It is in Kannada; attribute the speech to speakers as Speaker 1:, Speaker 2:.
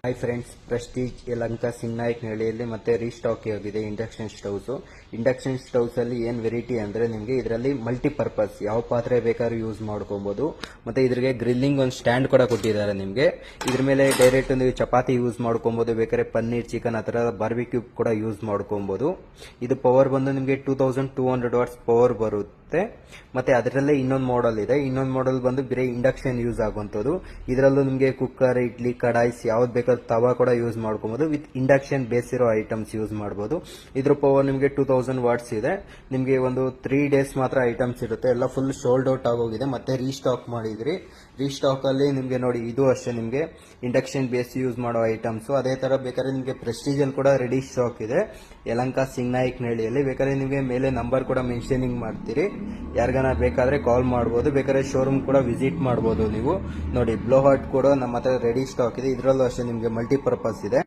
Speaker 1: ಹಾಯ್ ಫ್ರೆಂಡ್ಸ್, ಪ್ರೆಸ್ಟೀಜ್ ಯಲಹಂಕ ಸಿಂಗನಾಯಕನಹಳ್ಳಿಯಲ್ಲಿ ಮತ್ತೆ ರೀಸ್ಟಾಕ್ ಆಗಿದೆ ಇಂಡಕ್ಷನ್ ಸ್ಟವ್ಸ್. ಇಂಡಕ್ಷನ್ ಸ್ಟವ್ಸ್ ಅಲ್ಲಿ ಏನ್ ವೆರೈಟಿ ಅಂದ್ರೆ ನಿಮಗೆ ಇದರಲ್ಲಿ ಮಲ್ಟಿಪರ್ಪಸ್ ಯಾವ ಪಾತ್ರೆ ಬೇಕಾದ್ರೂ ಯೂಸ್ ಮಾಡ್ಕೊಬಹುದು. ಮತ್ತೆ ಇದ್ರಿಗೆ ಗ್ರಿಲ್ಲಿಂಗ್ ಒಂದು ಸ್ಟ್ಯಾಂಡ್ ಕೂಡ ಕೊಟ್ಟಿದ್ದಾರೆ ನಿಮಗೆ. ಇದ್ರ ಮೇಲೆ ಡೈರೆಕ್ಟ್ ನೀವು ಚಪಾತಿ ಯೂಸ್ ಮಾಡ್ಕೊಬಹುದು, ಬೇಕಾದ್ರೆ ಪನ್ನೀರ್, ಚಿಕನ್ ಆ ತರ ಬಾರ್ಬಿಕ್ಯೂ ಕೂಡ ಯೂಸ್ ಮಾಡ್ಕೊಬಹುದು. ಇದು ಪವರ್ ಬಂದು ನಿಮಗೆ 2200 ವಾಟ್ಸ್ ಪವರ್ ಬರುತ್ತೆ. ಮತ್ತೆ ಅದರಲ್ಲೇ ಇನ್ನೊಂದು ಮಾಡೆಲ್ ಇದೆ. ಇನ್ನೊಂದು ಮಾಡೆಲ್ ಬಂದು ಬೇರೆ ಇಂಡಕ್ಷನ್ ಯೂಸ್ ಆಗುವಂತದ್ದು. ಇದರಲ್ಲೂ ನಿಮಗೆ ಕುಕ್ಕರ್, ಇಡ್ಲಿ, ಕಡಾಯಿಸ್ ಯಾವ್ದು ಬೇಕಾದ್ರೂ ತವಾ ಕೂಡ ಯೂಸ್ ಮಾಡ್ಕೊಬಹುದು. ವಿತ್ ಇಂಡಕ್ಷನ್ ಬೇಸ್ ಇರೋ ಐಟಮ್ಸ್ ಯೂಸ್ ಮಾಡಬಹುದು. ಇದ್ರ ಪವರ್ ನಿಮಗೆ 2000 ವಾಟ್ಸ್ ಇದೆ. ನಿಮಗೆ ಒಂದು 3 ಡೇಸ್ ಮಾತ್ರ ಐಟಮ್ಸ್ ಇರುತ್ತೆ. ಎಲ್ಲ ಫುಲ್ ಸೋಲ್ಡ್ ಔಟ್ ಆಗೋಗಿದೆ. ಮತ್ತೆ ರೀಸ್ಟಾಕ್ ಮಾಡಿದ್ರಿ. ರೀಸ್ಟಾಕ್ ಅಲ್ಲಿ ನಿಮಗೆ ನೋಡಿ, ಇದು ಅಷ್ಟೇ ನಿಮಗೆ ಇಂಡಕ್ಷನ್ ಬೇಸ್ ಯೂಸ್ ಮಾಡೋ ಐಟಮ್ಸ್. ಅದೇ ತರ ಬೇಕಾದ್ರೆ ನಿಮಗೆ ಪ್ರೆಸ್ಟೀಜ್ ಅಲ್ಲಿ ಕೂಡ ರೆಡಿ ಸ್ಟಾಕ್ ಇದೆ ಯಲಹಂಕ ಸಿಂಗನಾಯಕನಹಳ್ಳಿಯಲ್ಲಿ. ಬೇಕಾದ್ರೆ ನಿಮಗೆ ಮೇಲೆ ನಂಬರ್ ಕೂಡ ಮೆನ್ಷನಿಂಗ್ ಮಾಡ್ತೀರಿ. ಯಾರಿಗಾನ ಬೇಕಾದ್ರೆ ಕಾಲ್ ಮಾಡಬಹುದು. ಬೇಕಾದ್ರೆ ಶೋರೂಮ್ ಕೂಡ ವಿಸಿಟ್ ಮಾಡಬಹುದು ನೀವು. ನೋಡಿ, ಬ್ಲೋ ಹಾಟ್ ಕೂಡ ನಮ್ಮ ಹತ್ರ ರೆಡಿ ಸ್ಟಾಕ್ ಇದೆ. ಇದರಲ್ಲೂ ಅಷ್ಟೇ ನಿಮಗೆ ಮಲ್ಟಿಪರ್ಪಸ್ ಇದೆ.